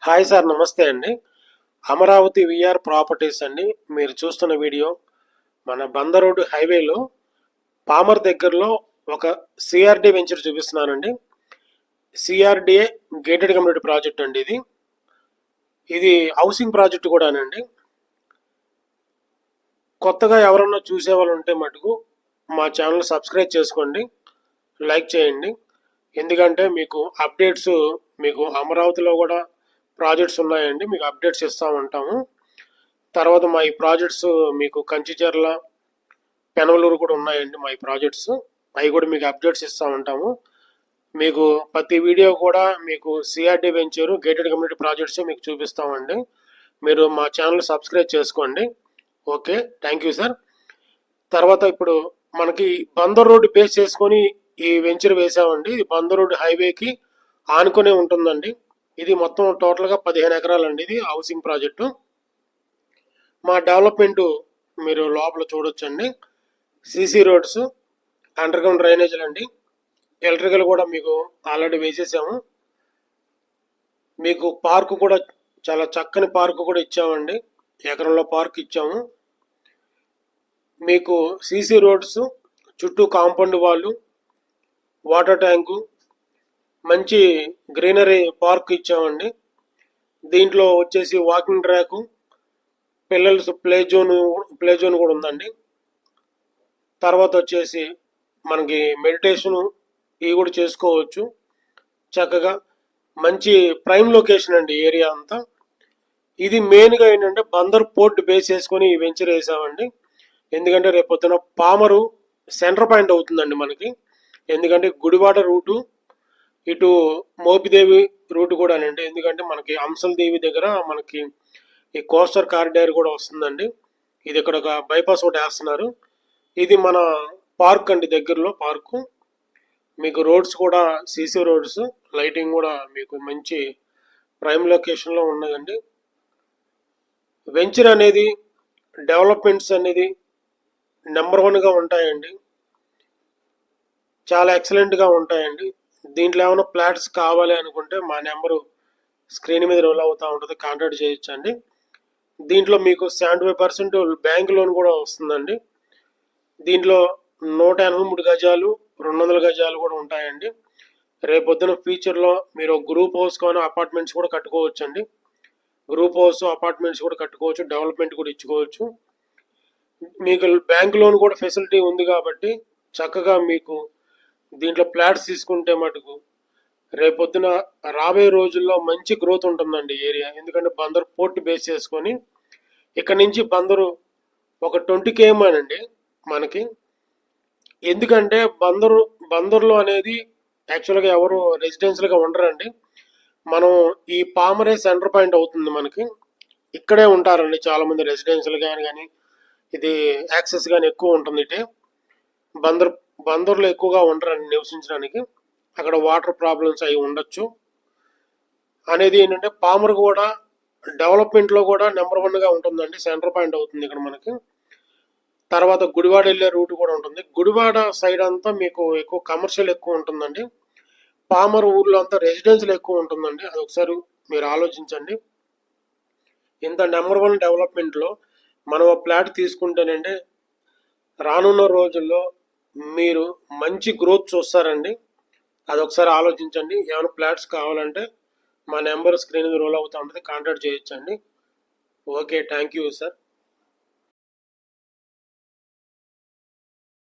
Hi sir, నమస్తే అండి. Amaravati VR properties అండి. మీరు చూస్తున్న వీడియో మన బంద రోడ్డు హైవేలో పామర్ దగ్గరలో ఒక సిఆర్డి వెంచర్ చూపిస్తున్నానండి. సిఆర్డిఏ గేటెడ్ కమ్యూనిటీ ప్రాజెక్ట్ అండి. ఇది హౌసింగ్ ప్రాజెక్ట్ కూడానండి. కొత్తగా ఎవరన్నా చూసే వాళ్ళు ఉంటే మటుకు మా ఛానల్ సబ్స్క్రైబ్ చేసుకోండి, లైక్ చేయండి. ఎందుకంటే మీకు అప్డేట్స్, మీకు అమరావతిలో కూడా ప్రాజెక్ట్స్ ఉన్నాయండి, మీకు అప్డేట్స్ ఇస్తూ ఉంటాము. తర్వాత మా ఈ ప్రాజెక్ట్స్ మీకు కంచిచర్ల, పెనవలూరు కూడా ఉన్నాయండి. మా ఈ ప్రాజెక్ట్స్ అవి కూడా మీకు అప్డేట్స్ ఇస్తూ ఉంటాము. మీకు ప్రతి వీడియో కూడా మీకు CRD venture gated community projects మీకు చూపిస్తామండి. మీరు మా ఛానల్ సబ్స్క్రైబ్ చేసుకోండి. Okay, thank you sir. తర్వాత ఇప్పుడు మనకి బందర్ రోడ్డు బేస్ చేసుకొని ఈ వెంచర్ వేసామండి. ఇది బందర్ రోడ్డు హైవేకి ఆనుకునే ఉంటుందండి. ఇది మొత్తం టోటల్గా 15 ఎకరాలండి. ఇది హౌసింగ్ ప్రాజెక్టు. మా డెవలప్మెంట్ మీరు లోపల చూడొచ్చండి. సీసీ రోడ్స్, అండర్ గ్రౌండ్ డ్రైనేజీలు అండి. ఎలక్ట్రికల్ కూడా మీకు ఆల్రెడీ వేసేసాము. మీకు పార్కు కూడా చాలా చక్కని పార్కు కూడా ఇచ్చామండి. ఎకరంలో పార్క్ ఇచ్చాము. మీకు సీసీ రోడ్స్, చుట్టూ కాంపౌండ్ వాళ్ళు, వాటర్ ట్యాంకు, మంచి గ్రీనరీ పార్క్ ఇచ్చామండి. దీంట్లో వచ్చేసి వాకింగ్ ట్రాకు, పిల్లలు ప్లే జోన్ కూడా ఉందండి. తర్వాత వచ్చేసి మనకి మెడిటేషను ఇవి కూడా చేసుకోవచ్చు చక్కగా. మంచి ప్రైమ్ లొకేషన్ అండి ఏరియా అంతా. ఇది మెయిన్గా ఏంటంటే బందర్ పోర్ట్ బేస్ చేసుకొని ఈ వెంచర్ వేసామండి. ఎందుకంటే రేపు పొద్దున పామరు సెంటర్ పాయింట్ అవుతుందండి మనకి. ఎందుకంటే గుడివాడ రూటు, ఇటు మోపిదేవి రూట్ కూడానండి. ఎందుకంటే మనకి అంశల్ దేవి దగ్గర మనకి ఈ కోస్టర్ కారిడార్ కూడా వస్తుందండి. ఇది ఇక్కడ ఒక బైపాస్ ఒకటి వేస్తున్నారు. ఇది మన పార్క్ అండి, దగ్గరలో పార్కు. మీకు రోడ్స్ కూడా సీసీ రోడ్స్, లైటింగ్ కూడా మీకు మంచి ప్రైమ్ లొకేషన్లో ఉన్నదండి. వెంచర్ అనేది డెవలప్మెంట్స్ అనేది నెంబర్ 1గా ఉంటాయండి. చాలా ఎక్సలెంట్గా ఉంటాయండి. దీంట్లో ఏమైనా ప్లాట్స్ కావాలి అనుకుంటే మా నెంబరు స్క్రీన్ మీద రోల్ అవుతూ ఉంటుంది, కాంటాక్ట్ చేయొచ్చండి. దీంట్లో మీకు 75% బ్యాంక్ లోన్ కూడా వస్తుందండి. దీంట్లో 183 గజాలు, 200 గజాలు కూడా ఉంటాయండి. రేపొద్దున ఫ్యూచర్లో మీరు గ్రూప్ హౌస్ కానీ అపార్ట్మెంట్స్ కూడా కట్టుకోవచ్చండి. గ్రూప్ హౌస్, అపార్ట్మెంట్స్ కూడా కట్టుకోవచ్చు, డెవలప్మెంట్ కూడా ఇచ్చుకోవచ్చు. మీకు బ్యాంక్ లోన్ కూడా ఫెసిలిటీ ఉంది కాబట్టి చక్కగా మీకు దీంట్లో ఫ్లాట్స్ తీసుకుంటే మటుకు రేపొద్దున రాబోయే రోజుల్లో మంచి గ్రోత్ ఉంటుందండి ఏరియా. ఎందుకంటే బందరు పోర్ట్ బేస్ చేసుకొని ఇక్కడ నుంచి బందరు ఒక 20 km అండి మనకి. ఎందుకంటే బందర్లో అనేది యాక్చువల్గా ఎవరు రెసిడెన్షియల్గా ఉండరండి. మనం ఈ పామరే సెంటర్ పాయింట్ అవుతుంది మనకి. ఇక్కడే ఉంటారండి చాలామంది రెసిడెన్షియల్ కానీ ఇది యాక్సెస్ కానీ ఎక్కువ ఉంటుంది. ఇటే బందర్లో ఎక్కువగా ఉండరండి నివసించడానికి. అక్కడ వాటర్ ప్రాబ్లమ్స్ అవి ఉండొచ్చు అనేది ఏంటంటే పామర్ కూడా డెవలప్మెంట్లో కూడా నెంబర్ 1గా ఉంటుందండి. సెంటర్ పాయింట్ అవుతుంది ఇక్కడ మనకి. తర్వాత గుడివాడ వెళ్ళే రూట్ కూడా ఉంటుంది. గుడివాడ సైడ్ అంతా మీకు ఎక్కువ కమర్షియల్ ఎక్కువ ఉంటుందండి. పామర్ ఊర్లో అంతా రెసిడెన్షియల్ ఎక్కువ ఉంటుందండి. అది ఒకసారి మీరు ఆలోచించండి. ఇంత నెంబర్ 1 డెవలప్మెంట్లో మనం ప్లాట్ తీసుకుంటేనంటే రానున్న రోజుల్లో మీరు మంచి గ్రోత్ చూస్తారండి. అదొకసారి ఆలోచించండి. ఏమైనా ప్లాట్స్ కావాలంటే మా నెంబర్ స్క్రీన్ మీద రోల్ అవుతూ ఉంటుంది, కాంటాక్ట్ చేయొచ్చండి. Okay, thank you sir.